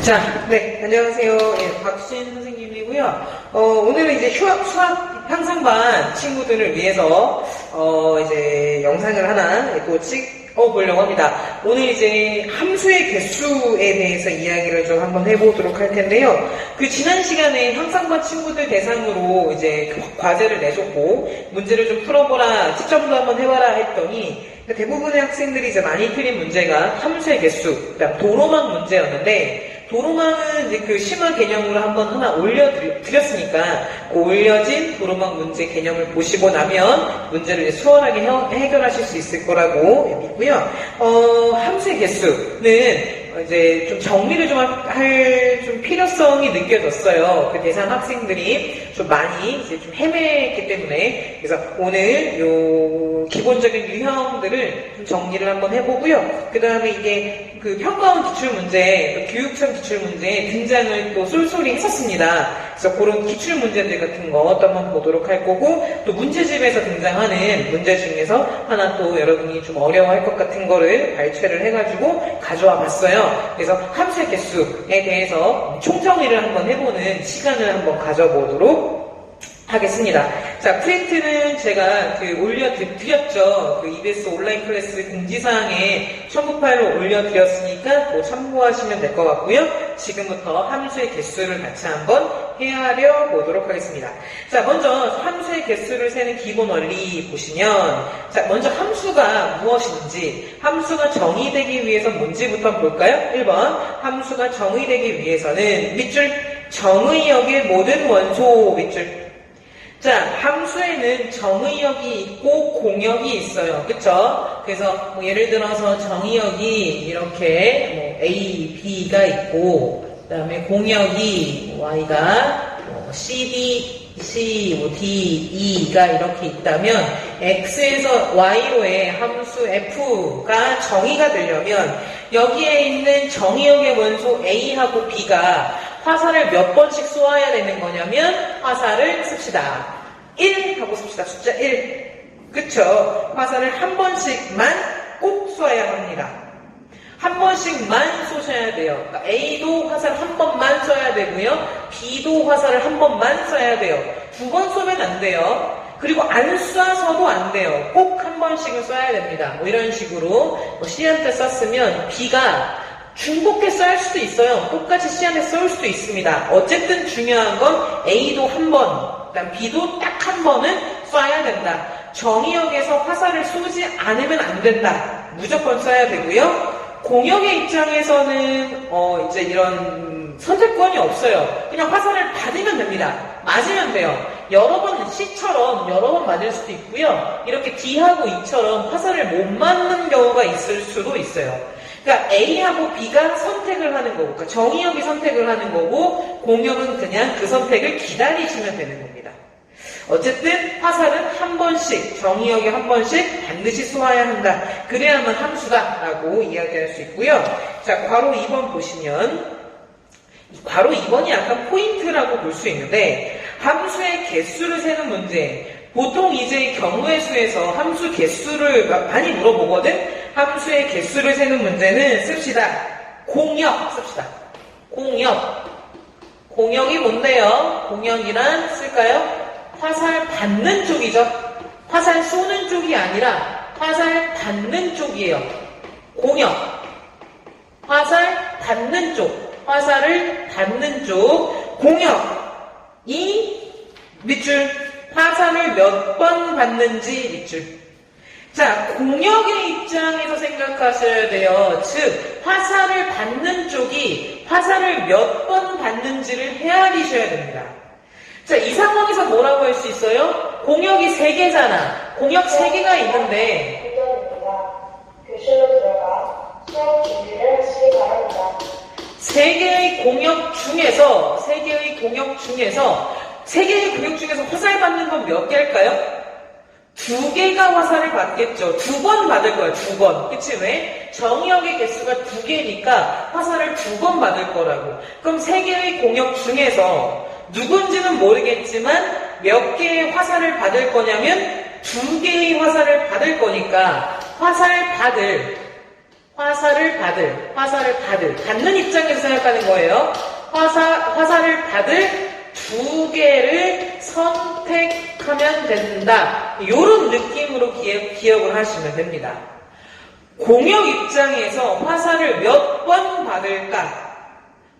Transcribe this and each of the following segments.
자, 네, 안녕하세요. 예, 박수진 선생님이고요. 오늘은 이제 수학 향상반 친구들을 위해서, 이제 영상을 하나 또 찍어보려고 합니다. 오늘 이제 함수의 개수에 대해서 이야기를 좀 한번 해보도록 할 텐데요. 그 지난 시간에 향상반 친구들 대상으로 이제 과제를 내줬고, 문제를 좀 풀어보라, 채점도 한번 해봐라 했더니, 대부분의 학생들이 이제 많이 틀린 문제가 함수의 개수, 그다음 도로망 문제였는데, 도로망은 이제 그 심화 개념으로 한번 하나 올려드렸으니까 그 올려진 도로망 문제 개념을 보시고 나면 문제를 이제 수월하게 해결하실 수 있을 거라고 믿고요. 함수의 개수는 이제 좀 정리를 좀 할 좀 필요성이 느껴졌어요. 그 대상 학생들이 좀 많이 이제 좀 헤맸기 때문에 그래서 오늘 요 기본적인 유형들을 좀 정리를 한번 해보고요. 그 다음에 이게 그 평가원 기출문제, 교육청 기출문제에 등장을 또 쏠쏠히 했었습니다. 그래서 그런 기출문제들 같은 거 또 한번 보도록 할 거고, 또 문제집에서 등장하는 문제 중에서 하나 또 여러분이 좀 어려워할 것 같은 거를 발췌를 해가지고 가져와 봤어요. 그래서 함수의 개수에 대해서 총정리를 한번 해보는 시간을 한번 가져보도록 하겠습니다. 자, 프린트는 제가 올려드렸죠. 그 EBS 온라인 클래스 공지사항에 첨부 파일로 올려드렸으니까 뭐 참고하시면 될 것 같고요. 지금부터 함수의 개수를 같이 한번 헤아려 보도록 하겠습니다. 자, 먼저 함수의 개수를 세는 기본 원리 보시면, 자, 먼저 함수가 무엇인지, 함수가 정의되기 위해서 뭔지부터 볼까요? 1번, 함수가 정의되기 위해서는 밑줄 정의역의 모든 원소 밑줄. 자, 함수에는 정의역이 있고 공역이 있어요. 그쵸? 그래서 뭐 예를 들어서 정의역이 이렇게 뭐 A, B가 있고, 그 다음에 공역이 Y가 CD, C, D, E가 이렇게 있다면 X에서 Y로의 함수 F가 정의가 되려면 여기에 있는 정의역의 원소 A하고 B가 화살을 몇 번씩 쏘아야 되는 거냐면 화살을 씁시다. 1 하고 씁시다. 숫자 1. 그쵸? 화살을 한 번씩만 꼭 쏘아야 합니다. 한 번씩만 쏘셔야 돼요. 그러니까 A도 화살 한 번만 쏘아야 되고요. B도 화살을 한 번만 쏘아야 돼요. 두 번 쏘면 안 돼요. 그리고 안 쏴서도 안 돼요. 꼭 한 번씩은 쏴야 됩니다. 뭐 이런 식으로 뭐 C한테 쐈으면 B가 중복해 쏠 수도 있어요. 똑같이 C한테 쏠 수도 있습니다. 어쨌든 중요한 건 A도 한 번, 그다음 B도 딱 한 번은 쏴야 된다. 정의역에서 화살을 쏘지 않으면 안 된다. 무조건 쏴야 되고요. 공역의 입장에서는 이제 이런 선택권이 없어요. 그냥 화살을 받으면 됩니다. 맞으면 돼요. 여러 번 C처럼 여러 번 맞을 수도 있고요. 이렇게 D하고 E처럼 화살을 못 맞는 경우가 있을 수도 있어요. 그러니까 A하고 B가 선택을 하는 거고, 그러니까 정의역이 선택을 하는 거고, 공역은 그냥 그 선택을 기다리시면 되는 겁니다. 어쨌든 화살은 한 번씩, 정의역에 한 번씩 반드시 쏘아야 한다. 그래야만 함수다라고 이야기할 수 있고요. 자, 괄호 2번 보시면 괄호 2번이 약간 포인트라고 볼 수 있는데, 함수의 개수를 세는 문제. 보통 이제 경우의 수에서 함수 개수를 많이 물어보거든? 함수의 개수를 세는 문제는 씁시다. 공역 씁시다. 공역. 공역이 뭔데요? 공역이란 쓸까요? 화살 받는 쪽이죠. 화살 쏘는 쪽이 아니라 화살 받는 쪽이에요. 공역. 화살 받는 쪽. 화살을 받는 쪽. 공역. 이 밑줄. 화살을 몇 번 받는지 밑줄. 자, 공역의 입장에서 생각하셔야 돼요. 즉, 화살을 받는 쪽이 화살을 몇 번 받는지를 헤아리셔야 됩니다. 자, 이 상황에서 뭐라고 할 수 있어요? 공역이 3개잖아. 공역 3개가 있는데 교실로 들어가 수업 준비를 하시기 바랍니다. 3개의 공역 중에서 3개의 공역 중에서 화살 받는 건 몇 개일까요? 2개가 화살을 받겠죠. 2번 받을 거야, 2번. 그치? 왜? 정의역의 개수가 2개니까 화살을 2번 받을 거라고. 그럼 3개의 공역 중에서 누군지는 모르겠지만 몇 개의 화살을 받을 거냐면 2개의 화살을 받을 거니까 화살 받을 화살을 받는 입장에서 생각하는 거예요. 화살을 받을 두 개를 선택하면 된다. 이런 느낌으로 기억을 하시면 됩니다. 공역 입장에서 화살을 몇 번 받을까?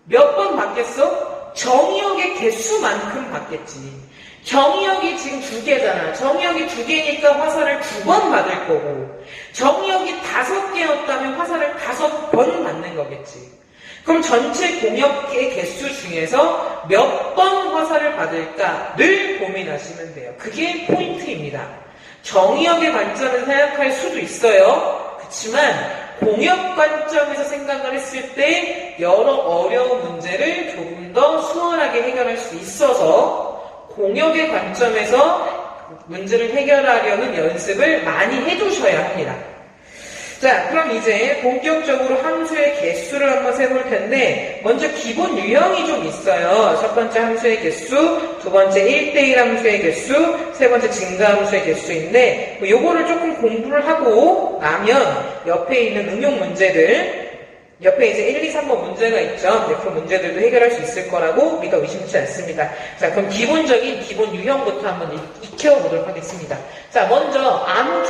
몇 번 받겠어? 정의역의 개수만큼 받겠지. 정의역이 지금 2개잖아. 정의역이 2개니까 화살을 2번 받을 거고, 정의역이 5개였다면 화살을 5번 받는 거겠지. 그럼 전체 공역의 개수 중에서 몇 번 화살을 받을까를 고민하시면 돼요. 그게 포인트입니다. 정의역의 관점에서 생각할 수도 있어요. 그렇지만 공역 관점에서 생각을 했을 때 여러 어려운 문제를 조금 더 수월하게 해결할 수 있어서 공역의 관점에서 문제를 해결하려는 연습을 많이 해두셔야 합니다. 자, 그럼 이제 본격적으로 함수의 개수를 한번 세볼 텐데, 먼저 기본 유형이 좀 있어요. 첫 번째 함수의 개수, 두 번째 1대1 함수의 개수, 세 번째 증가 함수의 개수인데, 요거를 조금 공부를 하고 나면 옆에 있는 응용 문제들, 옆에 이제 1, 2, 3번 문제가 있죠. 그 문제들도 해결할 수 있을 거라고 우리가 의심치 않습니다. 자, 그럼 기본적인 기본 유형부터 한번 익혀보도록 하겠습니다. 자, 먼저 아무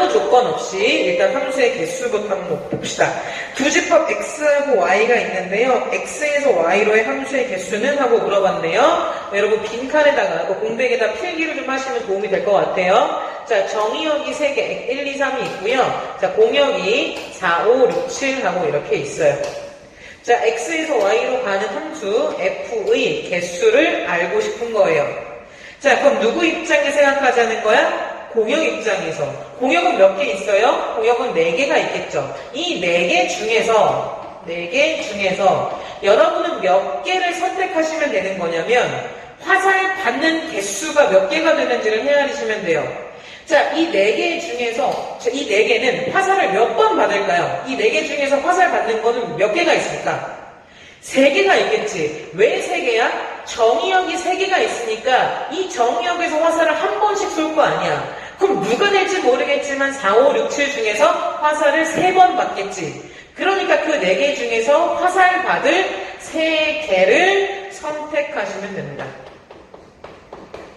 조건 없이 일단 함수의 개수부터 한번 봅시다. 두 집합 x하고 y가 있는데요. x에서 y로의 함수의 개수는? 하고 물어봤네요. 여러분 빈칸에다가 공백에다 필기를 좀 하시면 도움이 될 것 같아요. 자, 정의역이 3개, 1, 2, 3이 있고요. 자, 공역이 4, 5, 6, 7 하고 이렇게 있어요. 자, x에서 y로 가는 함수 f의 개수를 알고 싶은 거예요. 자, 그럼 누구 입장에 생각하자는 거야? 공역 입장에서. 공역은 몇 개 있어요? 공역은 4개가 있겠죠. 이 4개 중에서 여러분은 몇 개를 선택하시면 되는 거냐면 화살 받는 개수가 몇 개가 되는지를 헤아리시면 돼요. 자, 이 4개 중에서 이 4개는 화살을 몇 번 받을까요? 이 4개 중에서 화살 받는 거는 몇 개가 있을까? 3개가 있겠지. 왜 3개야? 정의역이 3개가 있으니까 이 정의역에서 화살을 한 번씩 쏠 거 아니야. 그럼 누가 될지 모르겠지만 4, 5, 6, 7 중에서 화살을 3번 받겠지. 그러니까 그 4개 중에서 화살 받을 3개를 선택하시면 됩니다.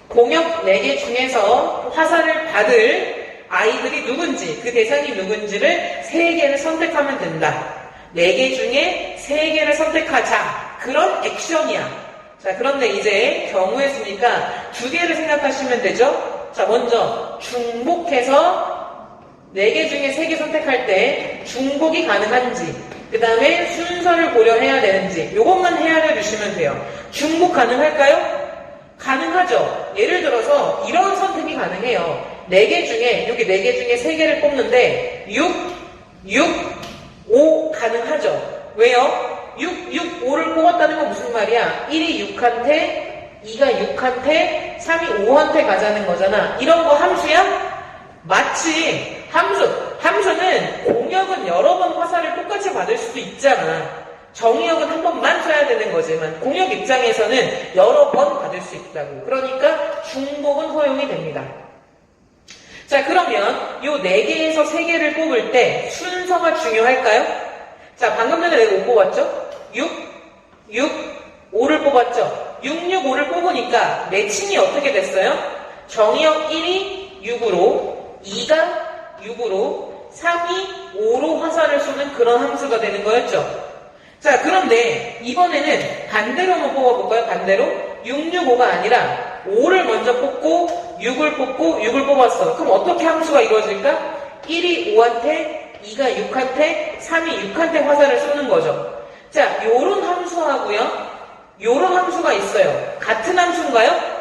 공역 4개 중에서 화살을 받을 아이들이 누군지, 그 대상이 누군지를 3개를 선택하면 된다. 4개 중에 3개를 선택하자. 그런 액션이야. 자, 그런데 이제 경우의 수니까 2개를 생각하시면 되죠? 자, 먼저 중복해서 4개 중에 3개 선택할 때 중복이 가능한지, 그 다음에 순서를 고려해야 되는지 요것만 헤아려 주시면 돼요. 중복 가능할까요? 가능하죠. 예를 들어서 이런 선택이 가능해요. 4개 중에, 여기 4개 중에 3개를 뽑는데 6, 5 가능하죠. 왜요? 6, 5를 뽑았다는 건 무슨 말이야? 1이 6한테, 2가 6한테, 3이 5한테 가자는 거잖아. 이런 거 함수야? 마치 함수는 공역은 여러 번 화살을 똑같이 받을 수도 있잖아. 정의역은 한 번만 써야 되는 거지만 공역 입장에서는 여러 번 받을 수 있다고. 그러니까 중복은 허용이 됩니다. 자, 그러면 요 4개에서 3개를 뽑을 때 순서가 중요할까요? 자, 방금 전에 내가 5 뽑았죠? 6, 5를 뽑았죠? 6, 5를 뽑으니까 매칭이 어떻게 됐어요? 정의역 1이 6으로, 2가 6으로, 3이 5로 화살을 쏘는 그런 함수가 되는 거였죠? 자, 그런데 이번에는 반대로 한번 뽑아볼까요? 반대로 6, 5가 아니라 5를 먼저 뽑고 6을 뽑았어. 그럼 어떻게 함수가 이루어질까? 1이 5한테, 2가 6한테, 3이 6한테 화살을 쏘는 거죠. 자, 요런 함수하고요, 요런 함수가 있어요. 같은 함수인가요?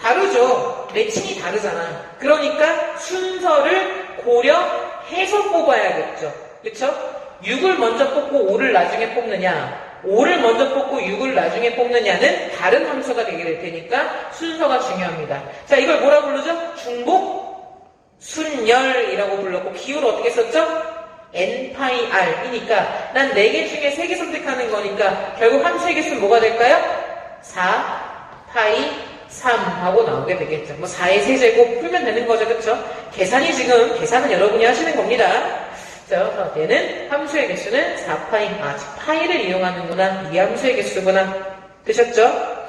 다르죠. 매칭이 다르잖아. 그러니까 순서를 고려해서 뽑아야겠죠. 그쵸? 6을 먼저 뽑고 5를 나중에 뽑느냐, 5를 먼저 뽑고 6을 나중에 뽑느냐는 다른 함수가 되게 될 테니까 순서가 중요합니다. 자, 이걸 뭐라 부르죠? 중복 순열이라고 불렀고, 기호를 어떻게 썼죠? nπr이니까 난 4개 중에 3개 선택하는 거니까 결국 함수의 개수는 뭐가 될까요? 4, 파이, 3 하고 나오게 되겠죠. 뭐 4의 세제곱 풀면 되는 거죠. 그쵸? 계산은 여러분이 하시는 겁니다. 자, 얘는 함수의 개수는 4파이. 파이를 이용하는구나. 이게 함수의 개수구나. 되셨죠?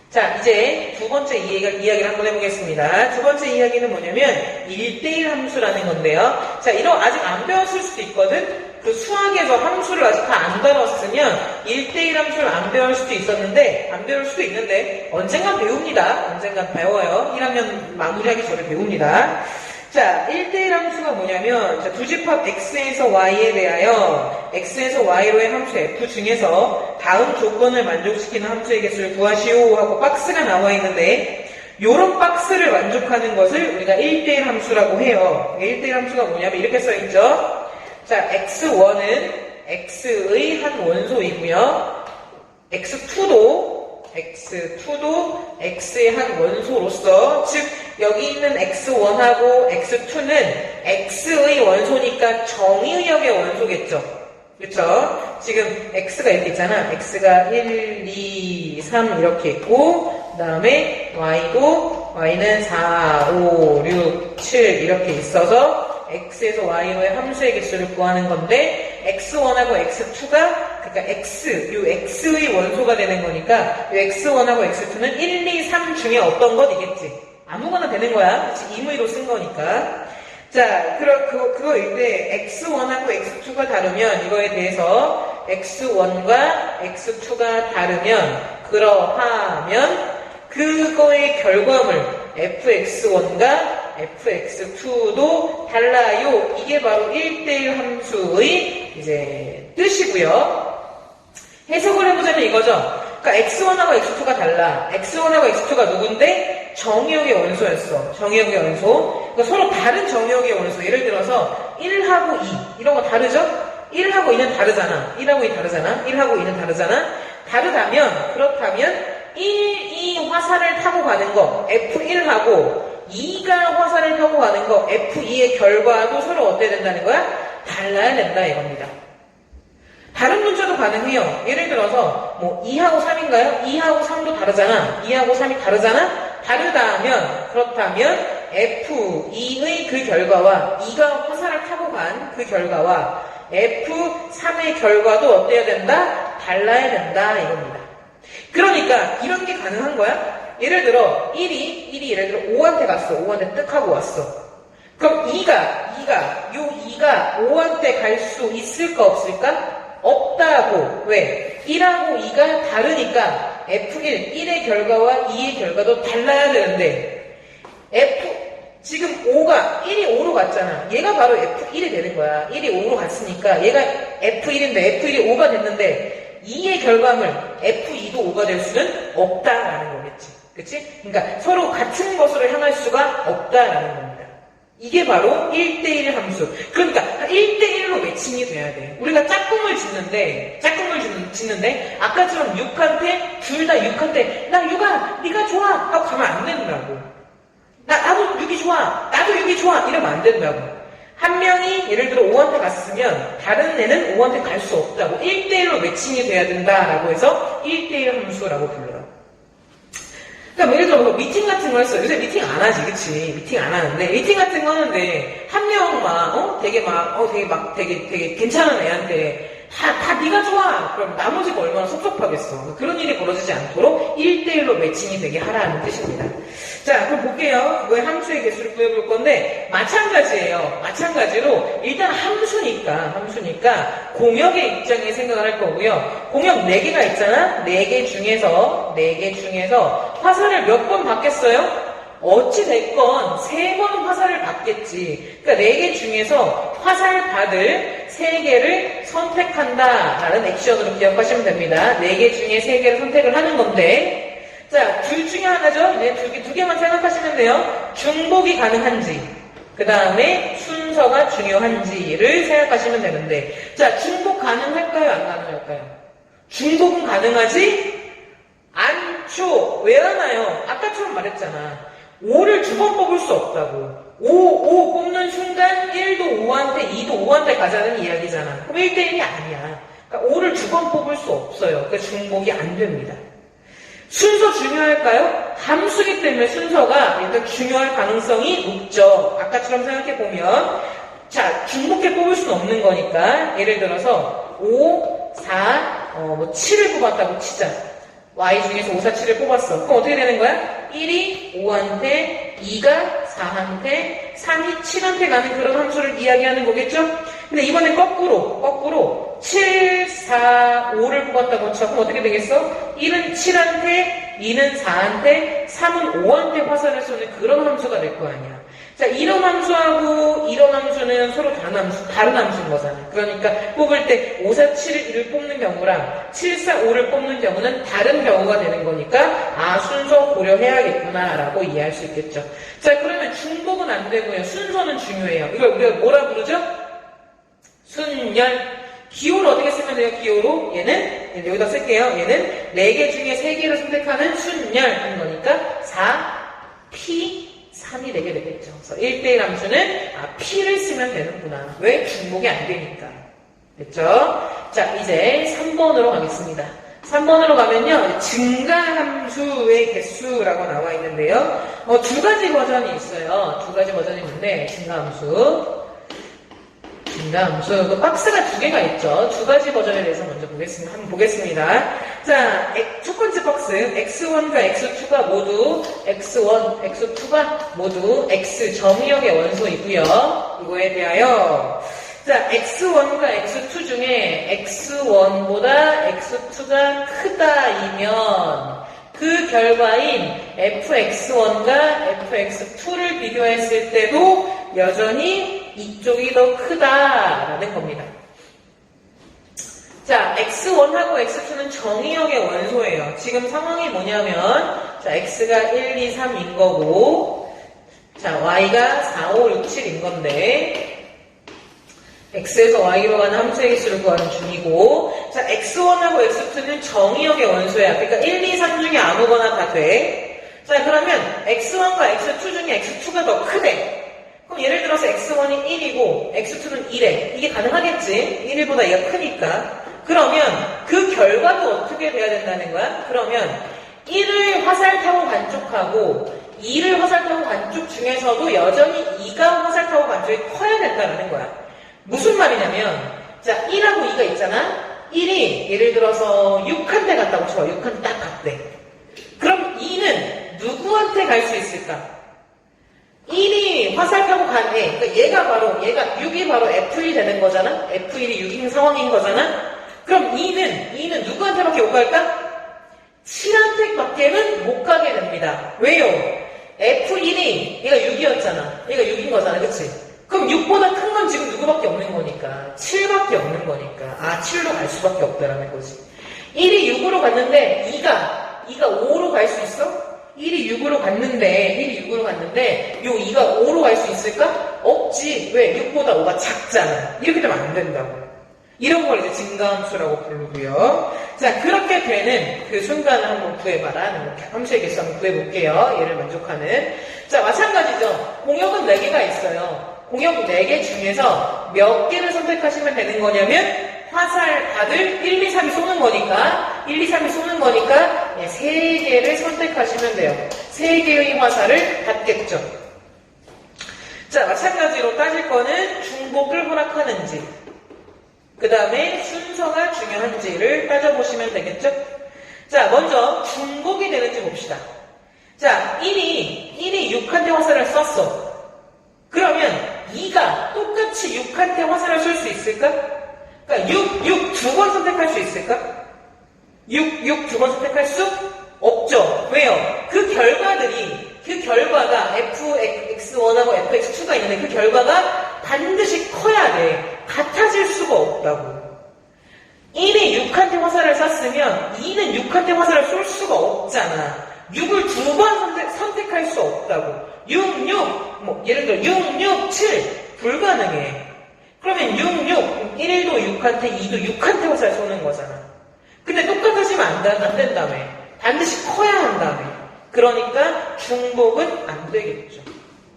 자, 이제 두 번째 이야기를 한번 해보겠습니다. 두 번째 이야기는 뭐냐면 1대1 함수라는 건데요. 자, 이거 아직 안 배웠을 수도 있거든? 그 수학에서 함수를 아직 다 안 다뤘으면 1대1 함수를 안 배울 수도 있는데 언젠간 배웁니다. 언젠간 배워요. 1학년 마무리하기 전에 배웁니다. 자, 1대1 함수가 뭐냐면 자, 두 집합 x에서 y에 대하여 x에서 y로의 함수 f 중에서 다음 조건을 만족시키는 함수의 개수를 구하시오 하고 박스가 나와 있는데 요런 박스를 만족하는 것을 우리가 1대1 함수라고 해요. 1대1 함수가 뭐냐면 이렇게 써있죠. 자, x1은 x의 한 원소이고요. x2도 x의 한 원소로서 즉 여기 있는 x1하고 x2는 x의 원소니까 정의역의 원소겠죠. 그렇죠? 지금 x가 이렇게 있잖아. x가 1, 2, 3 이렇게 있고 그 다음에 y는 4, 5, 6, 7 이렇게 있어서 x에서 y로의 함수의 개수를 구하는 건데 x1하고 x2가 그러니까 x의 원소가 되는 거니까 이 x1하고 x2는 1, 2, 3 중에 어떤 것이겠지. 아무거나 되는 거야. 임의로 쓴 거니까. 자, 그거일 때 x1하고 x2가 다르면 이거에 대해서 x1과 x2가 다르면 그러하면 그거의 결과물 fx1과 fx2도 달라요. 이게 바로 1대1 함수의 이제 뜻이고요. 해석을 해보자면 이거죠. 그러니까 x1하고 x2가 달라. x1하고 x2가 누군데? 정의역의 원소였어. 정의역의 원소. 그러니까 서로 다른 정의역의 원소. 예를 들어서 1하고 2 이런 거 다르죠? 1하고 2는 다르잖아. 1하고 2 다르잖아. 1하고 2는 다르잖아. 그렇다면 1, 2 화살을 타고 가는 거 F1하고 2가 화살을 타고 가는 거 F2의 결과도 서로 어때야 된다는 거야? 달라야 된다 이겁니다. 다른 문자도 가능해요. 예를 들어서 뭐 2하고 3인가요? 2하고 3도 다르잖아. 2하고 3이 다르잖아? 그렇다면 F2의 그 결과와 2가 화살을 타고 간 그 결과와 F3의 결과도 어때야 된다? 달라야 된다 이겁니다. 그러니까 이런 게 가능한 거야? 예를 들어 1이 예를 들어 5한테 갔어. 5한테 뜩 하고 왔어. 그럼 2가 5한테 갈 수 있을까 없을까? 없다고. 왜? 1하고 2가 다르니까 F1, 1의 결과와 2의 결과도 달라야 되는데 지금 1이 5로 갔잖아. 얘가 바로 F1이 되는 거야. 1이 5로 갔으니까 얘가 F1인데 F1이 5가 됐는데 2의 결과물 F2도 5가 될 수는 없다라는 거겠지. 그치? 그러니까 서로 같은 것으로 향할 수가 없다라는 겁니다. 이게 바로 1대1 함수. 그러니까 1대1로 매칭이 돼야 돼. 우리가 짝꿍을 짓는데 아까처럼 6한테 둘 다 6한테 나 6아 네가 좋아 하고 가면 안 된다고. 나도 6이 좋아 나도 6이 좋아 이러면 안 된다고. 한 명이 예를 들어 5한테 갔으면 다른 애는 5한테 갈 수 없다고. 1대1로 매칭이 돼야 된다라고 해서 1대1 함수라고 불러요. 그러니까 예를 들어 미팅 같은 거 했어. 요새 미팅 안 하지, 그치? 미팅 안 하는데 미팅 같은 거 하는데 한 명만 되게 괜찮은 애한테 다 네가 좋아. 그럼 나머지가 얼마나 섭섭하겠어. 그런 일이 벌어지지 않도록 1대1로 매칭이 되게 하라는 뜻입니다. 자, 그럼 볼게요. 그거의 함수의 개수를 구해볼 건데 마찬가지예요. 마찬가지로 일단 함수니까 공역의 입장에 생각을 할 거고요. 공역 4개가 있잖아. 4개 중에서 화살을 몇 번 받겠어요? 어찌됐건 3번 화살을 받겠지. 그러니까 4개 중에서 화살 받을 3개를 선택한다라는 액션으로 기억하시면 됩니다. 4개 중에 3개를 선택을 하는 건데 자, 둘 중에 하나죠. 이제 두 개만 생각하시면 돼요. 중복이 가능한지 그 다음에 순서가 중요한지를 생각하시면 되는데 자, 중복 가능할까요? 안 가능할까요? 중복은 가능하지? 않죠. 왜 하나요? 아까처럼 말했잖아. 5를 2번 뽑을 수 없다고. 5 뽑는 순간 1도 5한테 2도 5한테 가자는 이야기잖아. 그럼 1대1이 아니야. 그러니까 5를 2번 뽑을 수 없어요. 그러니까 중복이 안 됩니다. 순서 중요할까요? 함수기 때문에 순서가 일단 중요할 가능성이 높죠. 아까처럼 생각해보면 자, 중복해 뽑을 수는 없는 거니까 예를 들어서 5, 4, 7을 뽑았다고 치자. y 중에서 5, 4, 7을 뽑았어. 그럼 어떻게 되는 거야? 1이 5한테, 2가 4한테, 3이 7한테 가는 그런 함수를 이야기하는 거겠죠? 근데 이번엔 거꾸로 7, 4, 5를 뽑았다고 쳐. 그럼 어떻게 되겠어? 1은 7한테, 2는 4한테, 3은 5한테 화살을 쏘는 그런 함수가 될 거 아니야. 자, 이런 함수하고 이런 함수는 서로 다른 함수인 거잖아. 그러니까 뽑을 때 5, 4, 7, 1을 뽑는 경우랑 7, 4, 5를 뽑는 경우는 다른 경우가 되는 거니까 아, 순서 고려해야겠구나 라고 이해할 수 있겠죠. 자, 그러면 중복은 안 되고요. 순서는 중요해요. 이걸 우리가 뭐라 부르죠? 순열. 기호를 어떻게 쓰면 돼요? 기호로 얘는 여기다 쓸게요. 얘는 4개 중에 3개를 선택하는 순열인 거니까 4, P, 3이 되게 되겠죠. 그래서 1대1 함수는 P를 쓰면 되는구나. 왜? 중복이 안 되니까. 됐죠? 자, 이제 3번으로 가겠습니다. 3번으로 가면요. 증가함수의 개수라고 나와 있는데요. 두 가지 버전이 있어요. 두 가지 버전이 있는데 증가함수. 그 박스가 2개가 있죠. 두 가지 버전에 대해서 먼저 한번 보겠습니다. 자, 첫 번째 박스, x1과 x2가 모두 x1, x2가 모두 x 정의역의 원소이고요. 이거에 대하여 자, x1과 x2 중에 x1보다 x2가 크다이면 그 결과인 fx1과 fx2를 비교했을 때도 여전히 이쪽이 더 크다라는 겁니다. 자, x1하고 x2는 정의역의 원소예요. 지금 상황이 뭐냐면 자, x가 1, 2, 3인 거고 자, y가 4, 5, 6, 7인 건데 x에서 y로 가는 함수의 개수를 구하는 중이고 자, x1하고 x2는 정의역의 원소야. 그러니까 1, 2, 3 중에 아무거나 다 돼. 자, 그러면 x1과 x2 중에 x2가 더 크대. 그럼 예를 들어서 x1이 1이고 x2는 1에 이게 가능하겠지? 1보다 얘가 크니까. 그러면 그 결과도 어떻게 돼야 된다는 거야? 그러면 1을 화살타고 반쪽하고 2를 화살타고 반쪽 중에서도 여전히 2가 화살타고 반쪽이 커야 된다는 거야. 무슨 말이냐면 자, 1하고 2가 있잖아? 1이 예를 들어서 6한테 갔다고 쳐. 6한테 딱 갔대. 그럼 2는 누구한테 갈 수 있을까? 1이 화살타고 가네. 그러니까 얘가 6이 바로 F1이 되는 거잖아? F1이 6인 상황인 거잖아? 그럼 2는 누구한테밖에 못 갈까? 7한테밖에는 못 가게 됩니다. 왜요? F1이 얘가 6이었잖아. 얘가 6인 거잖아. 그치? 그럼 6보다 큰 건 지금 누구밖에 없는 거니까 7밖에 없는 거니까 아, 7로 갈 수밖에 없다라는 거지. 1이 6으로 갔는데 2가 5로 갈 수 있어? 1이 6으로 갔는데 요 2가 5로 갈 수 있을까? 없지. 왜? 6보다 5가 작잖아. 이렇게 되면 안 된다고. 이런 걸 이제 증가함수라고 부르고요. 자, 그렇게 되는 그 순간을 한번 구해봐라. 함수의 개수 한번 구해볼게요. 얘를 만족하는. 자, 마찬가지죠. 공역은 4개가 있어요. 공역 4개 중에서 몇 개를 선택하시면 되는 거냐면 화살 다들 1, 2, 3이 쏘는 거니까 3개를 선택하시면 돼요. 3개의 화살을 받겠죠. 자, 마찬가지로 따질 거는 중복을 허락하는지 그 다음에 순서가 중요한지를 따져보시면 되겠죠. 자, 먼저 중복이 되는지 봅시다. 자, 1이 6한테 화살을 쐈어. 그러면 2가 똑같이 6한테 화살을 쏠 수 있을까? 그러니까 6 두 번 선택할 수 있을까? 6 두 번 선택할 수 없죠. 왜요? 그 결과가 fx1하고 fx2가 있는데 그 결과가 반드시 커야 돼. 같아질 수가 없다고. 1이 6한테 화살을 쐈으면 2는 6한테 화살을 쏠 수가 없잖아. 6을 두 번 선택할 수 없다고. 6, 예를 들어 6, 6, 7 불가능해. 그러면 6, 6, 1도 6한테, 2도 6한테 화살 쏘는 거잖아. 근데 똑같아지면 안 된다며. 반드시 커야 한다며. 그러니까 중복은 안 되겠죠.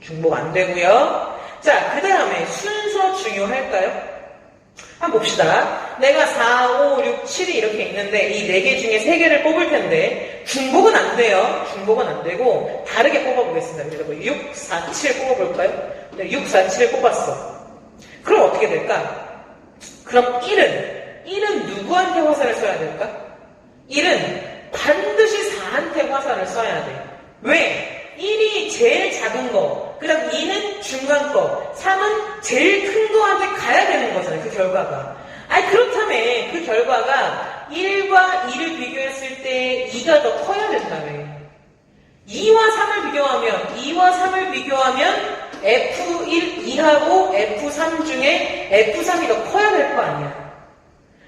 중복 안 되고요. 자, 그 다음에 순서 중요할까요? 한번 봅시다. 내가 4, 5, 6, 7이 이렇게 있는데 이 4개 중에 3개를 뽑을 텐데 중복은 안 돼요. 중복은 안 되고 다르게 뽑아보겠습니다. 그래서 뭐 6, 4, 7 뽑아볼까요? 6, 4, 7 뽑았어. 그럼 어떻게 될까? 그럼 1은 누구한테 화살을 쏴야 될까? 1은 반드시 4한테 화살을 쏴야 돼. 왜? 1이 제일 작은 거, 그 다음 2는 중간 거, 3은 제일 큰 거한테 가야 되는 거잖아요, 그 결과가. 아니, 그렇다면 그 결과가 1과 2를 비교했을 때 2가 더 커야 된다며. 2와 3을 비교하면 F1, 2하고 F3 중에 F3이 더 커야 될 거 아니야.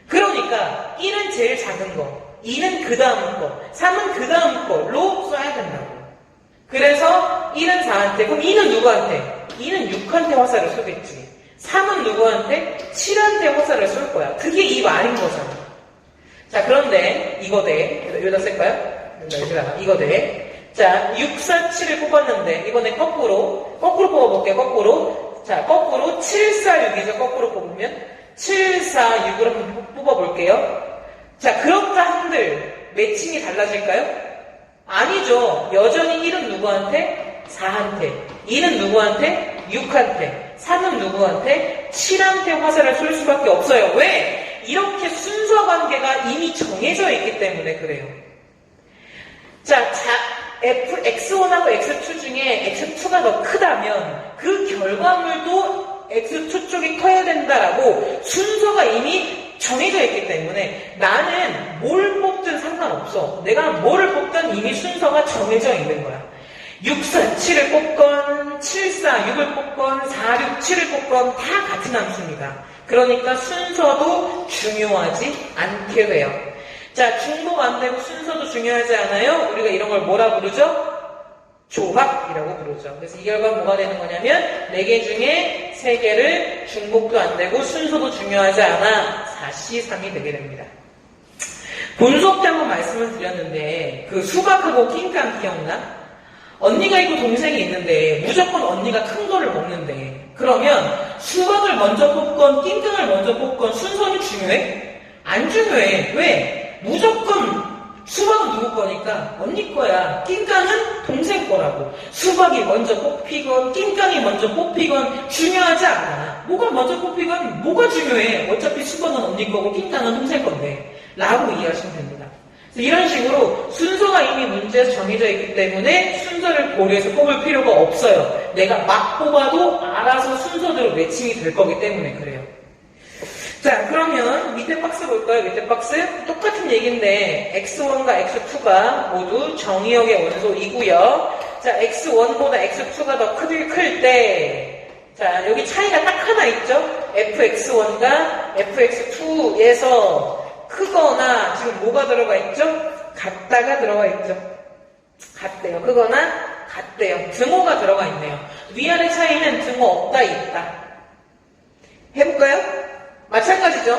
그러니까 1은 제일 작은 거, 2는 그 다음 거, 3은 그 다음 거로 쏴야 된다고. 그래서 1은 4한테, 그럼 2는 누구한테? 2는 6한테 화살을 쏘겠지. 3은 누구한테? 7한테 화살을 쏠 거야. 그게 이 말인 거잖아. 자, 그런데 이거 돼. 여기다 쓸까요? 이거 돼. 자, 6, 4, 7을 뽑았는데 이번에 거꾸로 뽑아볼게요. 거꾸로. 자, 거꾸로 7, 4, 6이죠. 거꾸로 뽑으면 7, 4, 6을 한번 뽑아볼게요. 자, 그렇다 한들 매칭이 달라질까요? 아니죠. 여전히 1은 누구한테? 4한테. 2는 누구한테? 6한테. 3은 누구한테? 7한테 화살을 쏠 수밖에 없어요. 왜? 이렇게 순서 관계가 이미 정해져 있기 때문에 그래요. 자, X1하고 X2 중에 X2가 더 크다면 그 결과물도 X2 쪽이 커야 된다라고 순서가 이미 정해져 있기 때문에 나는 뭘 뽑든 상관없어. 내가 뭐를 뽑든 이미 순서가 정해져 있는 거야. 6, 4, 7을 뽑건 7, 4, 6을 뽑건 4, 6, 7을 뽑건 다 같은 함수입니다. 그러니까 순서도 중요하지 않게 돼요. 자, 중복 안 되고 순서도 중요하지 않아요? 우리가 이런 걸 뭐라 부르죠? 조합이라고 부르죠. 그래서 이 결과는 뭐가 되는 거냐면 4개 중에 3개를 중복도 안 되고 순서도 중요하지 않아 4C3이 되게 됩니다. 본 수업 때 한번 말씀을 드렸는데 그 수박하고 낑깡 기억나? 언니가 있고 동생이 있는데 무조건 언니가 큰 거를 먹는데 그러면 수박을 먼저 뽑건 낑깡을 먼저 뽑건 순서는 중요해? 안 중요해. 왜? 무조건 수박은 누구 거니까 언니 거야. 낑깡은 동생 거라고. 수박이 먼저 뽑히건 낑깡이 먼저 뽑히건 중요하지 않아. 뭐가 먼저 뽑히건 뭐가 중요해. 어차피 수박은 언니 거고 낑깡은 동생 건데 라고 이해하시면 됩니다. 그래서 이런 식으로 순서가 이미 문제에서 정해져 있기 때문에 순서를 고려해서 뽑을 필요가 없어요. 내가 막 뽑아도 알아서 순서대로 매칭이 될 거기 때문에 그래요. 자, 그러면 밑에 박스 볼까요? 밑에 박스? 똑같은 얘기인데 X1과 X2가 모두 정의역의 원소이고요. 자, X1보다 X2가 더 클 때 자, 여기 차이가 딱 하나 있죠? fx1과 fx2에서 크거나 지금 뭐가 들어가 있죠? 같다가 들어가 있죠. 같대요. 크거나 같대요. 등호가 들어가 있네요. 위아래 차이는 등호 없다 있다. 해볼까요? 마찬가지죠.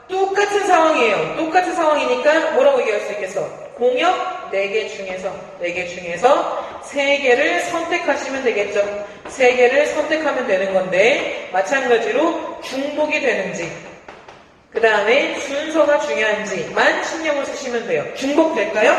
똑같은 상황이에요. 똑같은 상황이니까 뭐라고 얘기할 수 있겠어? 공역 4개 중에서 3개를 선택하시면 되겠죠. 3개를 선택하면 되는 건데 마찬가지로 중복이 되는지 그 다음에 순서가 중요한지만 신경을 쓰시면 돼요. 중복 될까요?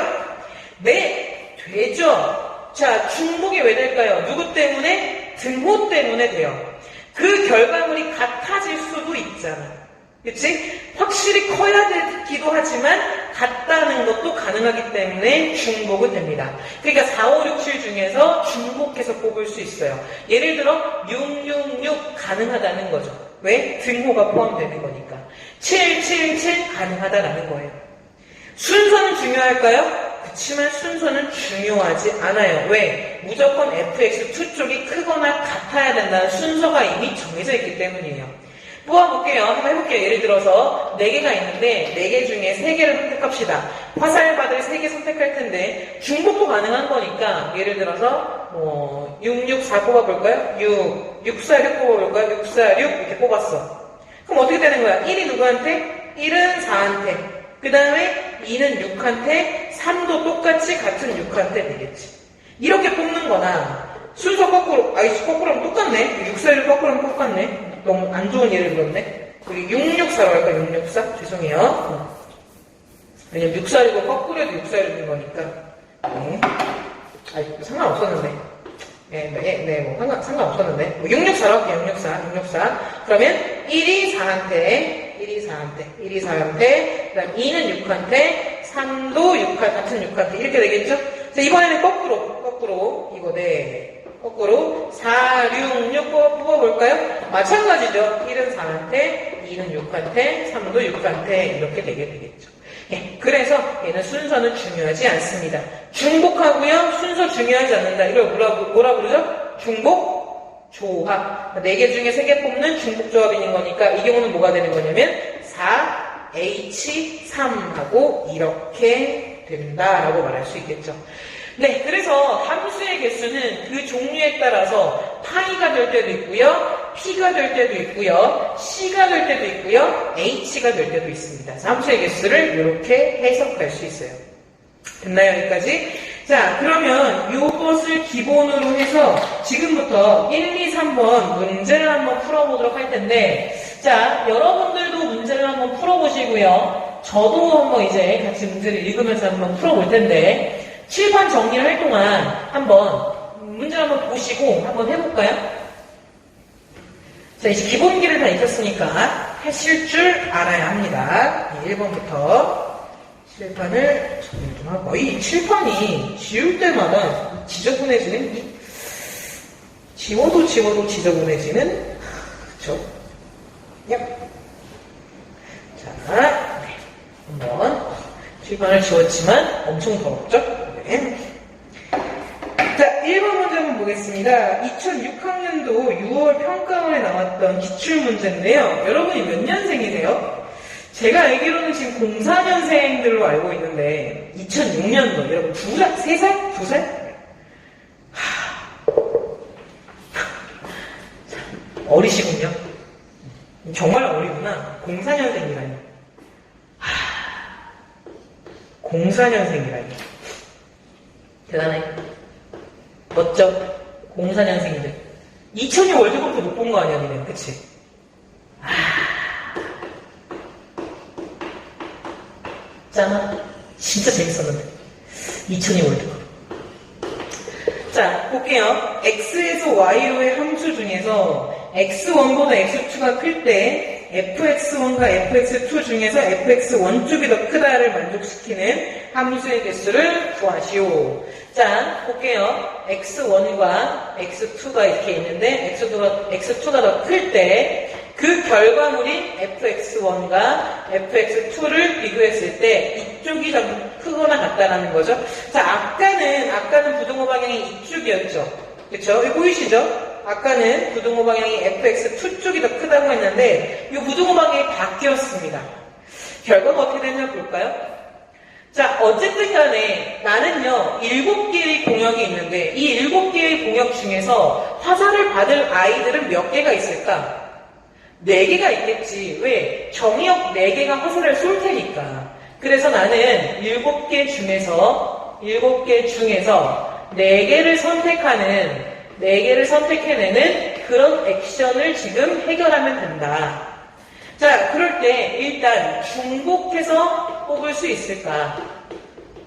네, 되죠. 자, 중복이 왜 될까요? 누구 때문에? 등호 때문에 돼요. 그 결과물이 같아질 수도 있잖아. 그치? 확실히 커야 되기도 하지만 같다는 것도 가능하기 때문에 중복은 됩니다. 그러니까 4, 5, 6, 7 중에서 중복해서 뽑을 수 있어요. 예를 들어 6, 6, 6 가능하다는 거죠. 왜? 등호가 포함되는 거니까. 7, 7, 7 가능하다라는 거예요. 순서는 중요할까요? 그렇지만 순서는 중요하지 않아요. 왜? 무조건 fx2 쪽이 크거나 같아야 된다는 순서가 이미 정해져 있기 때문이에요. 뽑아볼게요. 한번 해볼게요. 예를 들어서 4개가 있는데 4개 중에 3개를 선택합시다. 화살 받을 3개 선택할 텐데 중복도 가능한 거니까 예를 들어서 6, 6, 4 뽑아볼까요? 6, 4, 6 뽑아볼까요? 6, 4, 6 이렇게 뽑았어. 그럼 어떻게 되는 거야? 1이 누구한테? 1은 4한테. 그 다음에 2는 6한테, 3도 똑같이 같은 6한테 되겠지. 이렇게 뽑는 거나 순서 거꾸로, 거꾸로는 똑같네. 6, 4, 6 거꾸로는 똑같네. 너무 안 좋은 예를 들었네. 우리 664로 할까요? 664? 죄송해요. 왜냐면 6살이고 거꾸로 해도 6살인 거니까. 네. 상관없었는데. 네, 뭐, 상관없었는데. 뭐 664로 할게요, 664. 그러면 1이 4한테, 그 다음 2는 6한테, 3도 6한테, 같은 6한테, 이렇게 되겠죠? 자, 이번에는 거꾸로, 이거, 네. 거꾸로, 4, 6, 6 뽑아볼까요? 마찬가지죠. 1은 4한테, 2는 6한테, 3도 6한테, 이렇게 되겠죠. 예, 그래서 얘는 순서는 중요하지 않습니다. 중복하고요, 순서 중요하지 않는다. 이걸 뭐라 부르죠? 중복 조합. 4개 중에 3개 뽑는 중복 조합인 거니까 이 경우는 뭐가 되는 거냐면 4H3하고 이렇게 된다라고 말할 수 있겠죠. 네, 그래서 함수의 개수는 그 종류에 따라서 파이가 될 때도 있고요, P가 될 때도 있고요, C가 될 때도 있고요, H가 될 때도 있습니다. 그래서 함수의 개수를 이렇게 해석할 수 있어요. 됐나요, 여기까지? 자, 그러면 이것을 기본으로 해서 지금부터 1, 2, 3번 문제를 한번 풀어보도록 할 텐데, 자, 여러분들도 문제를 한번 풀어보시고요. 저도 한번 이제 같이 문제를 읽으면서 한번 풀어볼 텐데, 칠판 정리를 할 동안 한번 문제를 한번 보시고 한번 해볼까요? 자, 이제 기본기를 다 익혔으니까 하실 줄 알아야 합니다. 1번부터 칠판을 정리 좀 하고, 이 칠판이 지울 때마다 지저분해지는, 지워도 지저분해지는, 그쵸? 야. 자, 네. 한번 칠판을 지웠지만 엄청 더럽죠? 자, 1번 문제 한번 보겠습니다. 2006학년도 6월 평가원에 나왔던 기출문제인데요. 여러분이 몇 년생이세요? 제가 알기로는 지금 04년생들로 알고 있는데 2006년도 여러분 2살? 3살? 2살? 어리시군요. 정말 어리구나. 04년생이라니. 04년생이라니. 대단해. 멋져. 04년생들. 2002 월드컵도 못 본 거 아니야, 니네. 그치? 짠아. 진짜 재밌었는데. 2002 월드컵. 자, 볼게요. x에서 y로의 함수 중에서 x1보다 x2가 클 때 fx1과 fx2 중에서 fx1 쪽이 더 크다를 만족시키는 함수의 개수를 구하시오. 자, 볼게요. x1과 x2가 이렇게 있는데 x2가 더 클 때 그 결과물인 fx1과 fx2를 비교했을 때 이쪽이 더 크거나 같다라는 거죠. 자, 아까는 부등호 방향이 이쪽이었죠. 그쵸? 여기 보이시죠? 아까는 부등호 방향이 fx2 쪽이 더 크다고 했는데 이 부등호 방향이 바뀌었습니다. 결과가 어떻게 됐나 볼까요? 자, 어쨌든 간에 나는요 7개의 공역이 있는데 이 7개의 공역 중에서 화살을 받을 아이들은 몇 개가 있을까? 4개가 있겠지. 왜? 정역 4개가 화살을 쏠 테니까. 그래서 나는 7개 중에서 4개를 선택해내는 그런 액션을 지금 해결하면 된다. 자, 그럴 때 일단 중복해서 뽑을 수 있을까?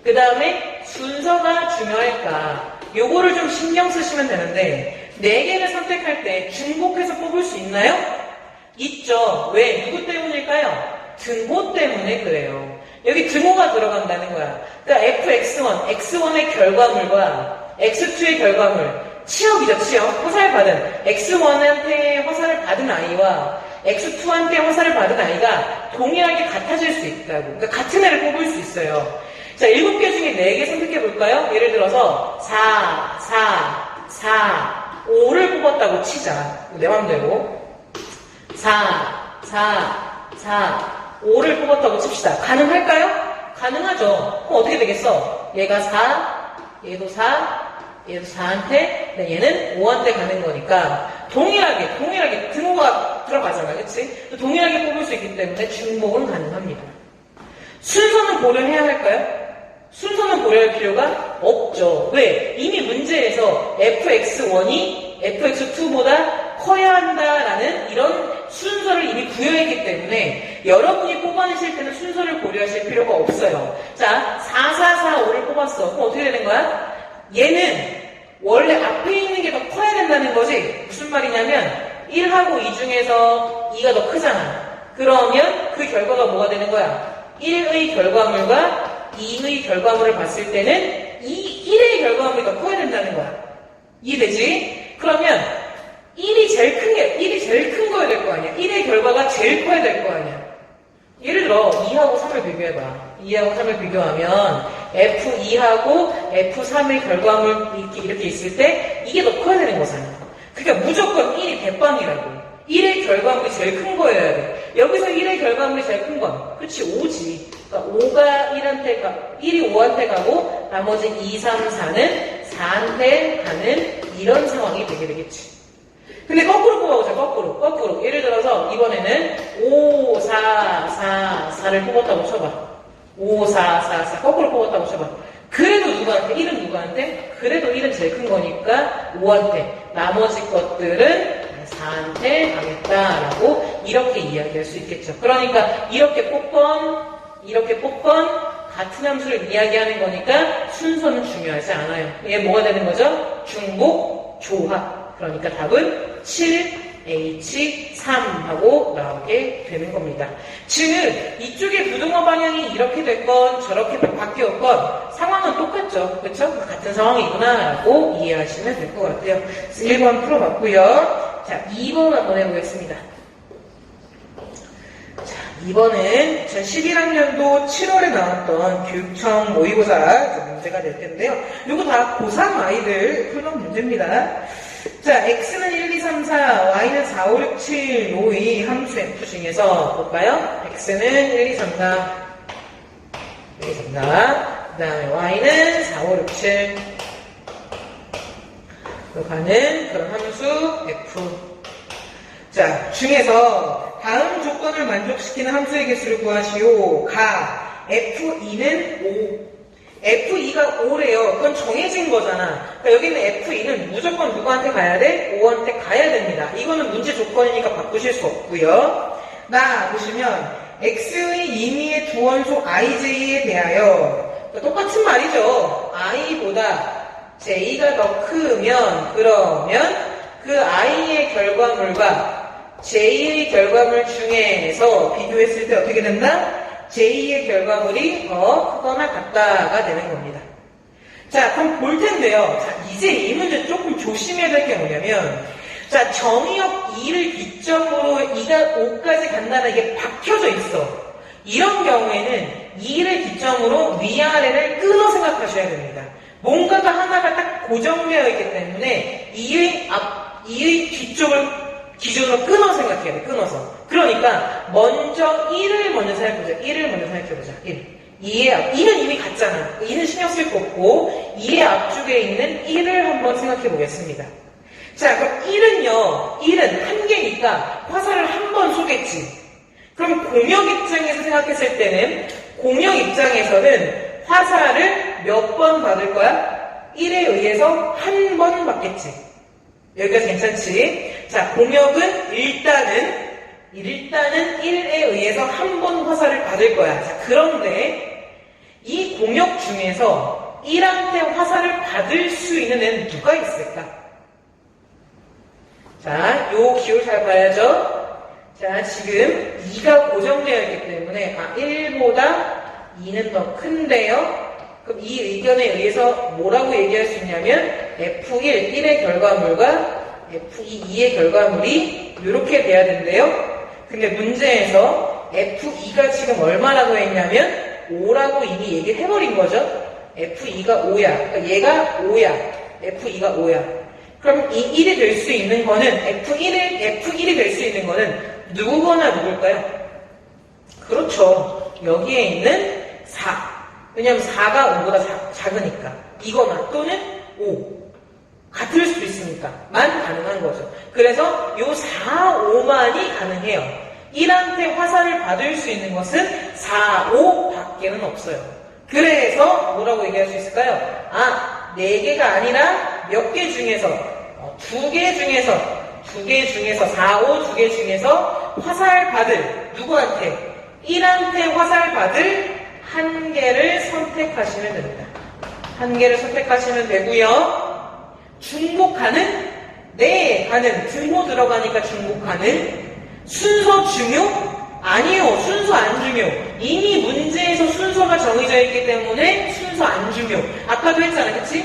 그 다음에 순서가 중요할까? 요거를 좀 신경 쓰시면 되는데 4개를 선택할 때 중복해서 뽑을 수 있나요? 있죠. 왜? 누구 때문일까요? 등호 때문에 그래요. 여기 등호가 들어간다는 거야. 그러니까 fx1, x1의 결과물과 x2의 결과물, 치역이죠, 치역. 화살 받은, x1한테 화살을 받은 아이와 x2한테 화살을 받은 아이가 동일하게 같아질 수 있다고. 그러니까 같은 애를 뽑을 수 있어요. 자, 7개 중에 4개 선택해 볼까요? 예를 들어서 4, 5를 뽑았다고 치자. 내 맘대로. 4, 5를 뽑았다고 칩시다. 가능할까요? 가능하죠. 그럼 어떻게 되겠어? 얘가 4, 얘도 4, 얘도 4한테, 얘는 5한테 가는 거니까 동일하게 등호가 들어가잖아, 그치? 동일하게 뽑을 수 있기 때문에 중복은 가능합니다. 순서는 고려해야 할까요? 순서는 고려할 필요가 없죠. 왜? 이미 문제에서 fx1이 fx2보다 커야 한다라는 이런 순서를 이미 이미 부여있기 때문에 여러분이 뽑아내실 때는 순서를 고려하실 필요가 없어요. 자, 4, 4, 4, 5를 뽑았어. 그럼 어떻게 되는 거야? 얘는 원래 앞에 있는 게 더 커야 된다는 거지. 무슨 말이냐면 1하고 2 중에서 2가 더 크잖아. 그러면 그 결과가 뭐가 되는 거야? 1의 결과물과 2의 결과물을 봤을 때는 1의 결과물이 더 커야 된다는 거야. 이해되지? 그러면 1이 제일 큰 거여야 될 거 아니야. 1의 결과가 제일 커야 될 거 아니야. 예를 들어 2하고 3을 비교해봐. 2하고 3을 비교하면 F2하고 F3의 결과물 이렇게 있을 때 이게 더 커야 되는 거잖아. 그러니까 무조건 1이 대빵이라고. 1의 결과물이 제일 큰 거여야 돼. 여기서 1의 결과물이 제일 큰 건 그렇지 5지. 그러니까 5가 1이 5한테 가고 나머지 2, 3, 4는 4한테 가는 이런 상황이 되게 되겠지. 근데 거꾸로 뽑아보자. 거꾸로. 예를 들어서 이번에는 5, 4, 4, 4를 뽑았다고 쳐봐. 5, 4, 4, 4 거꾸로 뽑았다고 쳐봐. 그래도 누구한테? 1은 누구한테? 그래도 1은 제일 큰 거니까 5한테. 나머지 것들은 4한테 가겠다라고 이렇게 이야기할 수 있겠죠. 그러니까 이렇게 뽑건 같은 함수를 이야기하는 거니까 순서는 중요하지 않아요. 얘 뭐가 되는 거죠? 중복, 조합. 그러니까 답은 7H3하고 나오게 되는 겁니다. 즉 이쪽의 부등호 방향이 이렇게 됐건 저렇게 바뀌었건 상황은 똑같죠. 그렇죠? 같은 상황이구나 라고 이해하시면 될 것 같아요. 1번 풀어봤고요. 자, 2번 한번 해보겠습니다. 자, 2번은 2011학년도 7월에 나왔던 교육청 모의고사 문제가 될 텐데요. 이거 다 고3 아이들 푸는 문제입니다. 자, x는 1, 2, 3, 4, y는 4, 5, 6, 7, 5, 2 함수 f 중에서 볼까요? x는 1, 2, 3, 4, 1, 2, 3, 4, 그 다음에 y는 4, 5, 6, 7 가는 그런 함수 f. 자, 중에서 다음 조건을 만족시키는 함수의 개수를 구하시오. 가 f2는 5. F2가 5래요. 그건 정해진 거잖아. 그러니까 여기는 F2는 무조건 누구한테 가야 돼? 5한테 가야 됩니다. 이거는 문제 조건이니까 바꾸실 수 없고요. 보시면 X의 임의의 두 원소 IJ에 대하여 그러니까 똑같은 말이죠. I보다 J가 더 크면 그러면 그 I의 결과물과 J의 결과물 중에서 비교했을 때 어떻게 된다? J의 결과물이 더 크거나 같다가 되는 겁니다. 자, 그럼 볼 텐데요. 자, 이제 이 문제 조금 조심해야 될 게 뭐냐면, 자, 정의역 2를 기점으로 2가 5까지 간다는 게 박혀져 있어. 이런 경우에는 2를 기점으로 위아래를 끊어 생각하셔야 됩니다. 뭔가가 하나가 딱 고정되어 있기 때문에 2의 뒤쪽을 기준으로 끊어 생각해야 돼, 끊어서. 그러니까, 먼저 1을 먼저 생각해보자. 1을 먼저 생각해보자. 1. 2는 이미 갔잖아. 2는 신경 쓸 거 없고, 2의 앞쪽에 있는 1을 한번 생각해 보겠습니다. 자, 그럼 1은 한 개니까 화살을 한 번 쏘겠지. 그럼 공역 입장에서 생각했을 때는, 공역 입장에서는 화살을 몇 번 받을 거야? 1에 의해서 한 번 받겠지. 여기까지 괜찮지? 자, 공역은 일단은 1에 의해서 한 번 화살을 받을 거야. 자, 그런데 이 공역 중에서 1한테 화살을 받을 수 있는 애는 누가 있을까? 자, 요 기호 잘 봐야죠. 자, 지금 2가 고정되어 있기 때문에 1보다 2는 더 큰데요. 그럼 이 의견에 의해서 뭐라고 얘기할 수 있냐면 F1, 1의 결과물과 F2, 2의 결과물이 이렇게 돼야 된대요. 근데 문제에서 F2가 지금 얼마라고 했냐면 5라고 이미 얘기를 해버린 거죠. F2가 5야. 그러니까 얘가 5야. F2가 5야. 그럼 이 1이 될 수 있는 거는 F1이 될 수 있는 거는 누구거나 누굴까요? 그렇죠. 여기에 있는 4. 왜냐면 4가 5보다 작으니까. 이거나 또는 5. 같을 수도 있으니까 만 가능한 거죠. 그래서 요 4, 5만이 가능해요. 1한테 화살을 받을 수 있는 것은 4, 5 밖에는 없어요. 그래서 뭐라고 얘기할 수 있을까요? 4개가 아니라 몇 개 중에서 2개 중에서 4, 5 2개 중에서 화살받을 누구한테? 1한테 화살받을 한 개를 선택하시면 됩니다. 한 개를 선택하시면 되고요. 중복하는? 네, 가는. 등호 들어가니까 중복하는. 순서 중요? 아니요, 순서 안 중요. 이미 문제에서 순서가 정해져 있기 때문에 순서 안 중요. 아까도 했잖아, 그치?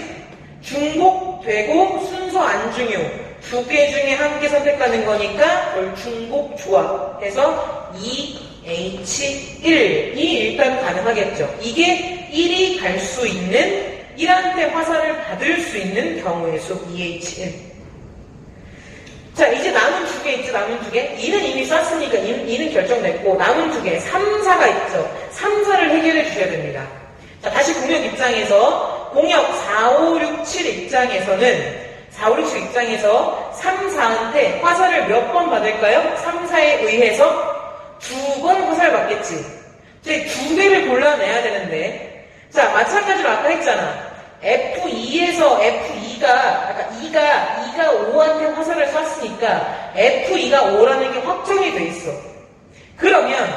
중복되고 순서 안 중요. 두 개 중에 한 개 선택하는 거니까 그걸 중복 조합해서 2H1이 일단 가능하겠죠. 이게 1이 갈 수 있는 1한테 화살을 받을 수 있는 경우의 수 2H1. 자, 이제 남은 두 개 있죠, 남은 두 개. 2는 이미 썼으니까 2는 결정됐고, 남은 두 개, 3, 4가 있죠. 3, 4를 해결해 주셔야 됩니다. 자, 다시 공역 입장에서, 공역 4, 5, 6, 7 입장에서는, 4, 5, 6, 7 입장에서 3, 4한테 화살을 몇 번 받을까요? 3, 4에 의해서 두 번 화살 받겠지. 이제 두 개를 골라내야 되는데, 자, 마찬가지로 아까 했잖아. F2에서 F2가, 아까 2가 5한테 화살을 쐈으니까 F2가 5라는 게 확정이 돼 있어. 그러면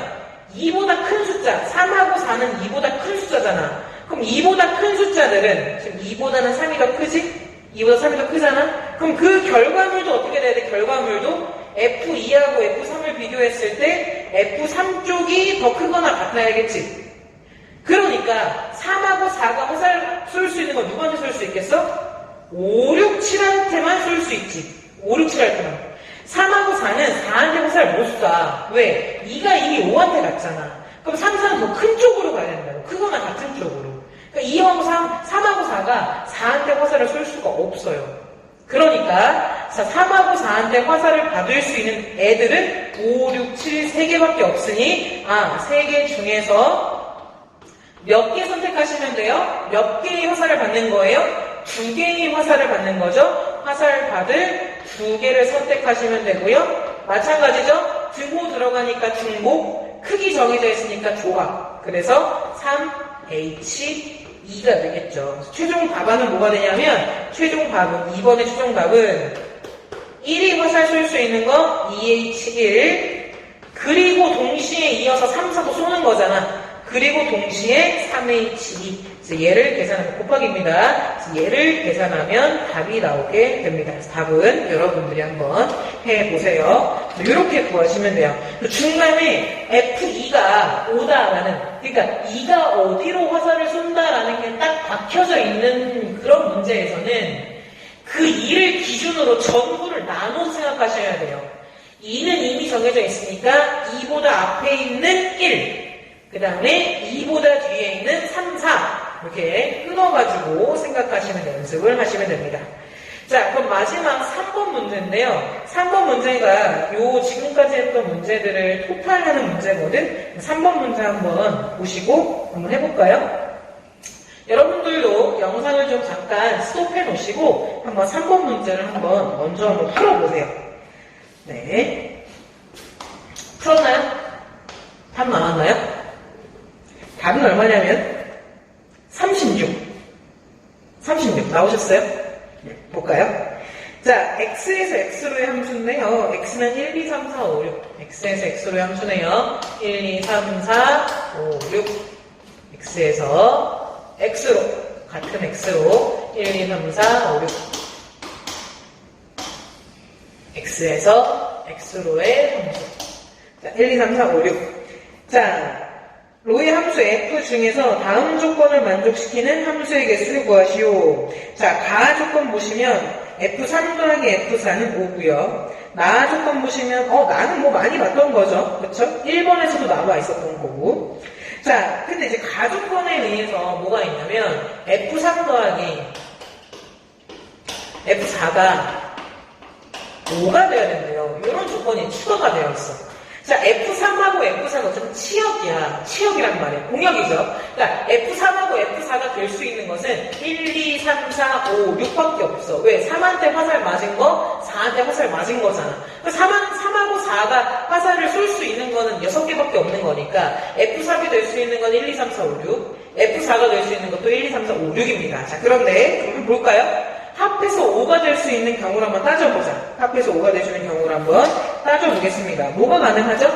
2보다 큰 숫자, 3하고 4는 2보다 큰 숫자잖아. 그럼 2보다 큰 숫자들은, 지금 2보다는 3이 더 크지? 2보다 3이 더 크잖아? 그럼 그 결과물도 어떻게 돼야 돼? 결과물도 F2하고 F3을 비교했을 때 F3 쪽이 더 크거나 같아야겠지? 그러니까 3하고 4가 화살 쏠 수 있는 건 누구한테 쏠 수 있겠어? 5, 6, 7한테만 쏠 수 있지. 5, 6, 7한테만. 3하고 4는 4한테 화살 못 쏴. 왜? 2가 이미 5한테 갔잖아. 그럼 3, 4는 더 큰 쪽으로 가야 된다고. 크거나 같은 쪽으로. 그러니까 2하고 3하고 4가 4한테 화살을 쏠 수가 없어요. 그러니까 3하고 4한테 화살을 받을 수 있는 애들은 5, 6, 7, 3개밖에 없으니 3개 중에서 몇 개 선택하시면 돼요? 몇 개의 화살을 받는 거예요? 2개의 화살을 받는 거죠? 화살 받을 2개를 선택하시면 되고요. 마찬가지죠? 등호 들어가니까 중복, 크기 정해져 있으니까 조합. 그래서 3H2가 되겠죠. 최종 답안은 뭐가 되냐면, 최종 답은, 2번의 최종 답은 1이 화살 쏠 수 있는 거 2H1, 그리고 동시에 이어서 3, 4도 쏘는 거잖아. 그리고 동시에 3H2. 그래서 얘를 계산하면 곱하기입니다. 그래서 얘를 계산하면 답이 나오게 됩니다. 그래서 답은 여러분들이 한번 해보세요. 이렇게 구하시면 돼요. 중간에 F2가 5다라는, 그러니까 2가 어디로 화살을 쏜다라는 게 딱 박혀져 있는 그런 문제에서는 그 2를 기준으로 전부를 나눠서 생각하셔야 돼요. 2는 이미 정해져 있으니까 2보다 앞에 있는 1, 그 다음에 2보다 뒤에 있는 3, 4 이렇게 끊어가지고 생각하시는 연습을 하시면 됩니다. 자, 그럼 마지막 3번 문제인데요. 3번 문제가 요 지금까지 했던 문제들을 토탈하는 문제거든. 3번 문제 한번 보시고 한번 해볼까요? 여러분들도 영상을 좀 잠깐 스톱해 놓으시고 한번 3번 문제를 먼저 한번 풀어보세요. 네. 풀었나요? 답 나왔나요? 답은 얼마냐면 36 나오셨어요? 네, 볼까요? 자, x에서 x로의 함수인데요. x는 1, 2, 3, 4, 5, 6 x에서 x로의 함수네요. 1, 2, 3, 4, 5, 6 x에서 x로 같은 x로 1, 2, 3, 4, 5, 6 x에서 x로의 함수. 자, 1, 2, 3, 4, 5, 6 자, 로의 함수 f 중에서 다음 조건을 만족시키는 함수의 개수를 구하시오. 자, 가 조건 보시면 f3 더하기 f4는 5고요. 나 조건 보시면 나는 뭐 많이 봤던 거죠. 그쵸? 1번에서도 나와 있었던 거고. 자, 근데 이제 가 조건에 의해서 뭐가 있냐면 f3 더하기 f4가 5가 돼야 된대요. 이런 조건이 추가가 되어 있어. 자, F3하고 F4는 어차피 치역이야. 치역이란 말이에요. 공역이죠. 그러니까 F3하고 F4가 될 수 있는 것은 1, 2, 3, 4, 5, 6밖에 없어. 왜? 3한테 화살 맞은 거, 4한테 화살 맞은 거잖아. 3하고 4가 화살을 쏠 수 있는 거는 6개밖에 없는 거니까 F3이 될 수 있는 건 1, 2, 3, 4, 5, 6 F4가 될 수 있는 것도 1, 2, 3, 4, 5, 6입니다. 자, 그런데 그럼 볼까요? 합해서 5가 될 수 있는 경우를 한번 따져보자. 합해서 5가 될 수 있는 경우를 한번 따져보겠습니다. 뭐가 가능하죠?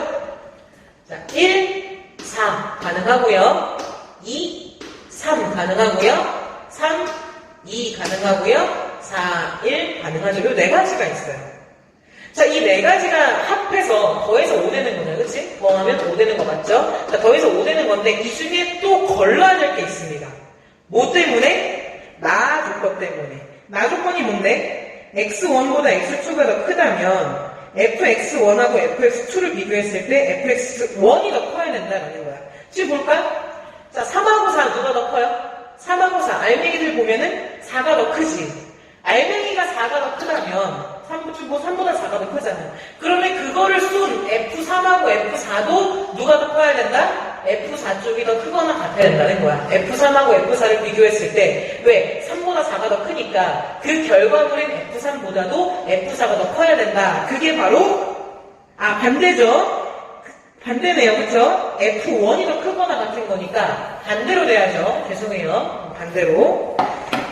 자, 1, 4 가능하고요. 2, 3 가능하고요. 3, 2 가능하고요. 4, 1 가능하죠. 이 네 가지가 있어요. 자, 이 네 가지가 합해서 더해서 5 되는 거죠. 그치? 더하면 5 되는 거 맞죠? 자, 더해서 5 되는 건데 이 중에 또 걸러야 될 게 있습니다. 뭐 때문에? 나 조건 때문에. 나 조건이 뭔데? x1보다 x2가 더 크다면 fx1하고 fx2를 비교했을 때 fx1이 더 커야 된다는 거야. 지금 볼까? 자, 3하고 4 누가 더 커요? 3하고 4. 알맹이들 보면은 4가 더 크지. 알맹이가 4가 더 크다면 3보다 4가 더 크잖아. 그러면 그거를 쏜 F3하고 F4도 누가 더 커야 된다? F4 쪽이 더 크거나 같아야 된다는 거야. F3하고 F4를 비교했을 때 왜? 3보다 4가 더 크니까 그 결과물인 F3보다도 F4가 더 커야 된다. 그게 바로 반대죠. 반대네요. 그쵸? F1이 더 크거나 같은 거니까 반대로 돼야죠. 죄송해요. 반대로.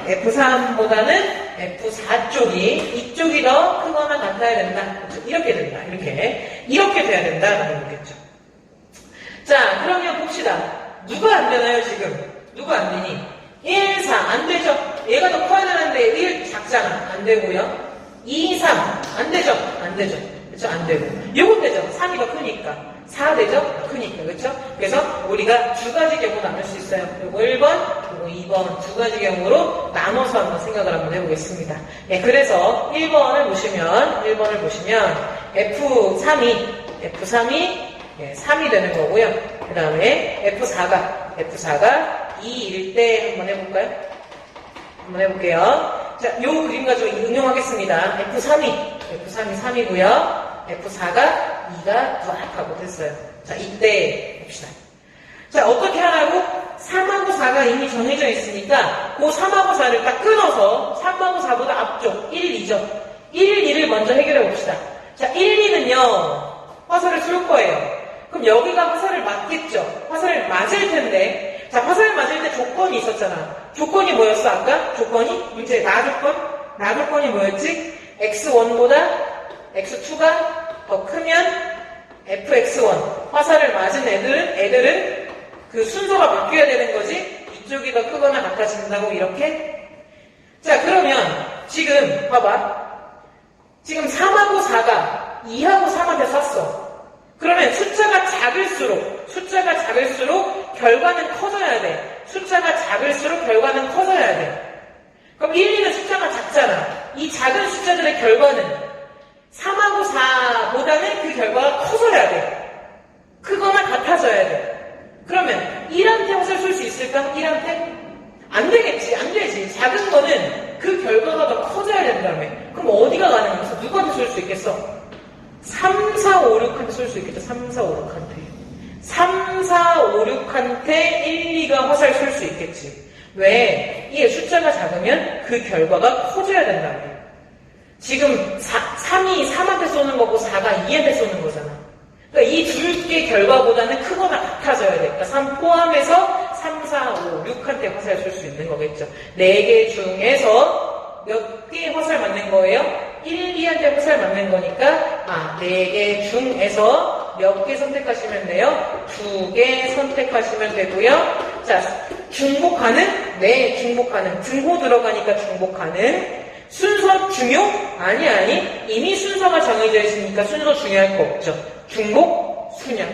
F3보다는 F4 쪽이 이쪽이 더 크거나 같아야 된다. 이렇게 된다. 이렇게 돼야 된다라는 거겠죠. 자, 그러면 봅시다. 누가 안 되나요, 지금? 누가 안 되니? 1, 4 안 되죠. 얘가 더 커야 되는데 1 작잖아. 안 되고요. 2, 3 안 되죠. 안 되죠. 그쵸? 안 되고. 요건 되죠. 3이 더 크니까. 4 되죠? 크니까. 그쵸? 그래서 우리가 두 가지 경우 나눌 수 있어요. 요거 1번, 요거 2번 두 가지 경우로 나눠서 한번 생각을 한번 해보겠습니다. 예, 그래서 1번을 보시면 F3이 예, 3이 되는 거고요. 그 다음에 F4가 2일 때 한번 해볼까요? 한번 해볼게요. 자, 요 그림 가지고 응용하겠습니다. F3이 3이고요. F4가 2가 더하고 됐어요. 자, 이때 봅시다. 자, 어떻게 하라고? 3하고 4가 이미 정해져 있으니까 그 3하고 4를 딱 끊어서 3하고 4보다 앞쪽 1, 2죠. 1, 2를 먼저 해결해 봅시다. 자, 1, 2는요. 화살을 쏠 거예요. 그럼 여기가 화살을 맞겠죠? 화살을 맞을 텐데, 자, 화살을 맞을 때 조건이 있었잖아. 조건이 뭐였어, 아까? 문제, 나 조건이 뭐였지? x1보다 x2가 더 크면 fx1. 화살을 맞은 애들은 그 순서가 바뀌어야 되는 거지? 이쪽이 더 크거나 같아진다고, 이렇게? 자, 그러면, 지금, 봐봐. 지금 3하고 4가 2하고 3한테 쐈어. 그러면 숫자가 작을수록 결과는 커져야 돼. 숫자가 작을수록 결과는 커져야 돼. 그럼 1, 2는 숫자가 작잖아. 이 작은 숫자들의 결과는 3하고 4보다는 그 결과가 커져야 돼. 크거나 같아져야 돼. 그러면 1한테 화살 쏠 수 있을까? 1한테? 안 되겠지. 안 되지. 작은 거는 그 결과가 더 커져야 된다며. 그럼 어디가 가능해서 누구한테 쏠 수 있겠어? 3, 4, 5, 6한테 쏠 수 있겠죠? 3, 4, 5, 6한테. 3, 4, 5, 6한테 1, 2가 화살 쏠 수 있겠지. 왜? 이게 숫자가 작으면 그 결과가 커져야 된다며. 지금 3이 3한테 쏘는 거고 4가 2한테 쏘는 거잖아. 그러니까 이 둘 개 결과보다는 크거나 같아져야 돼. 그러니까 3 포함해서 3, 4, 5, 6한테 화살 쏠 수 있는 거겠죠. 4개 중에서 몇 개 화살 맞는 거예요? 1, 2한테 화살 맞는 거니까 4개 중에서 몇 개 선택하시면 돼요? 2개 선택하시면 되고요. 자, 중복 가능? 네, 중복 가능. 등호 들어가니까 중복 가능. 순서 중요? 아니. 이미 순서가 정해져 있으니까 순서 중요할 거 없죠. 중복, 순양.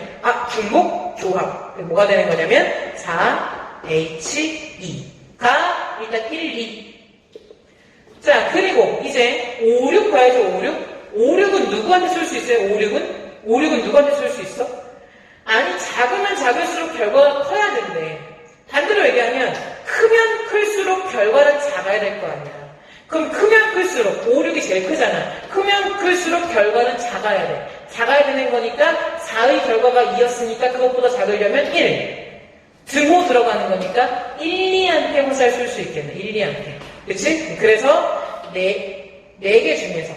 중복, 조합. 뭐가 되는 거냐면 4H2가 일단 1, 2. 자, 그리고 이제 5, 6 봐야죠. 5, 6은 누구한테 쏠 수 있어요? 5, 6은 누구한테 쏠 수 있어? 아니, 작으면 작을수록 결과가 커야 된대. 반대로 얘기하면 크면 클수록 결과는 작아야 될 거 아니야. 그럼 크면 클수록 5, 6이 제일 크잖아. 크면 클수록 결과는 작아야 돼. 작아야 되는 거니까 4의 결과가 2였으니까 그것보다 작으려면 1. 등호 들어가는 거니까 1, 2한테 화살 쏠 수 있겠네. 1, 2한테. 그치? 그래서 4개 중에서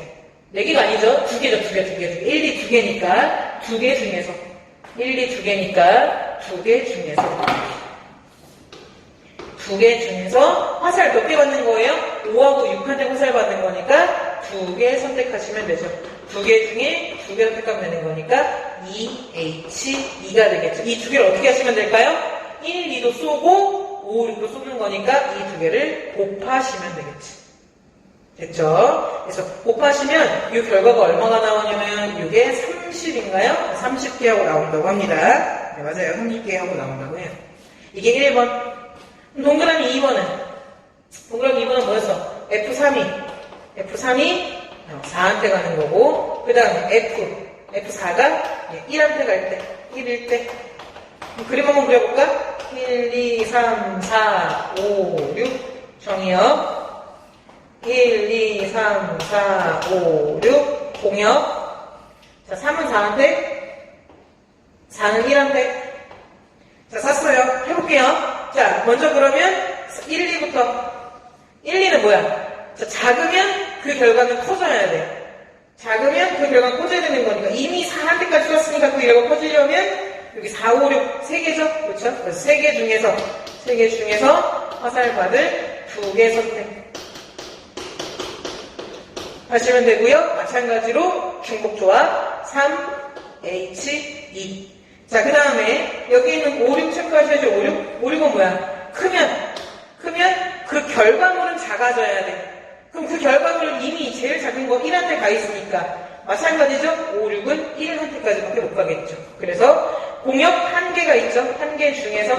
4개가 아니죠. 2개죠. 2개. 1, 2, 2개니까 2개 중에서 1, 2, 2개니까 2개 중에서 2개 중에서 화살 몇 개 받는 거예요? 5하고 6한테 화살 받는 거니까 2개 선택하시면 되죠. 두 개 중에 두 개 선택하면 되는 거니까 2H2가 되겠죠. 이 두 개를 어떻게 하시면 될까요? 1, 2도 쏘고 5, 6도 쏘는 거니까 이 두 개를 곱하시면 되겠지. 됐죠? 그래서 곱하시면 이 결과가 얼마가 나오냐면 이게 30인가요? 30개 하고 나온다고 합니다. 네, 맞아요. 30개 하고 나온다고 해요. 이게 1번. 동그라미 2번은? 동그라미 2번은 뭐였어? F3이 4한테 가는 거고, 그 다음에 F4가 1한테 갈 때, 1일 때. 그림 한번 그려볼까? 1, 2, 3, 4, 5, 6. 정의역. 1, 2, 3, 4, 5, 6. 공역. 자, 3은 4한테, 4는 1한테. 자, 샀어요. 해볼게요. 자, 먼저 그러면 1, 2부터. 1, 2는 뭐야? 자, 작으면 그 결과는 커져야 돼. 작으면 그 결과는 커져야 되는 거니까 이미 4한테까지 줬으니까 그 결과가 커지려면 여기 4, 5, 6 3개죠? 그렇죠? 그래서 3개 중에서 화살받을 2개 선택 하시면 되고요. 마찬가지로 중복조합 3H2. 자, 그 다음에 여기 있는 5, 6 체크하셔야죠. 5, 6. 5, 6은 뭐야? 크면 그 결과물은 작아져야 돼. 그럼 그 결과물은 이미 제일 작은 거 1한테 가 있으니까 마찬가지죠? 5, 6은 1한테까지밖에 못 가겠죠. 그래서 공역 1개가 있죠? 1개 중에서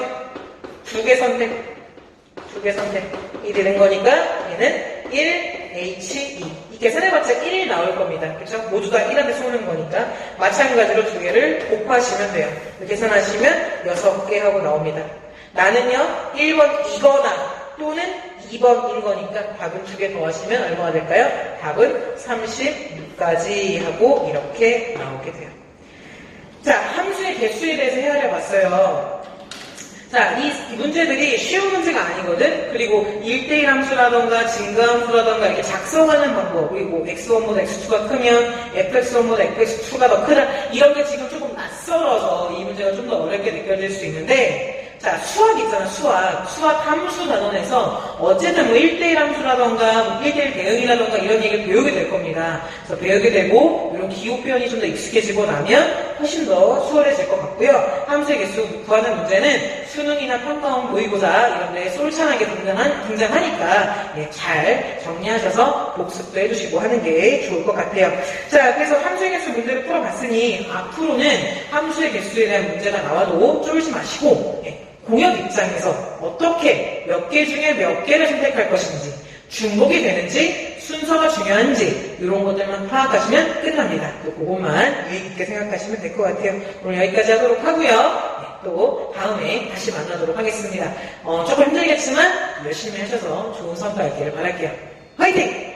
2개 선택이 되는 거니까 얘는 1H2. 이 계산해봤자 1 나올 겁니다. 그렇죠? 모두 다 1한테 쏘는 거니까 마찬가지로 2개를 곱하시면 돼요. 계산하시면 6개 하고 나옵니다. 나는요 1번 이거나 또는 2번인 거니까 답은 2개 더하시면 얼마가 될까요? 답은 36까지 하고 이렇게 나오게 돼요. 자, 함수의 개수에 대해서 헤아려 봤어요. 자, 이 문제들이 쉬운 문제가 아니거든? 그리고 1대1 함수라던가 증가함수라던가 이렇게 작성하는 방법, 그리고 x1보다 x2가 크면 fx1보다 fx2가 더 크다, 이런 게 지금 조금 낯설어서 이 문제가 좀 더 어렵게 느껴질 수 있는데, 자, 수학 있잖아, 수학 함수 단원에서 어쨌든 뭐 1대1 함수라던가 뭐 1대1 대응이라던가 이런 얘기를 배우게 될 겁니다. 그래서 배우게 되고 이런 기호 표현이 좀 더 익숙해지고 나면 훨씬 더 수월해질 것 같고요. 함수의 개수 구하는 문제는 수능이나 평가원 모의고사 이런 데에 솔찬하게 등장하니까 잘 정리하셔서 복습도 해주시고 하는 게 좋을 것 같아요. 자, 그래서 함수의 개수 문제를 풀어봤으니 앞으로는 함수의 개수에 대한 문제가 나와도 쫄지 마시고 공역 입장에서 어떻게 몇 개 중에 몇 개를 선택할 것인지, 중복이 되는지, 순서가 중요한지 이런 것들만 파악하시면 끝납니다. 또 그것만 유익 있게 생각하시면 될 것 같아요. 오늘 여기까지 하도록 하고요. 또 다음에 다시 만나도록 하겠습니다. 조금 힘들겠지만 열심히 하셔서 좋은 성과 있기를 바랄게요. 화이팅!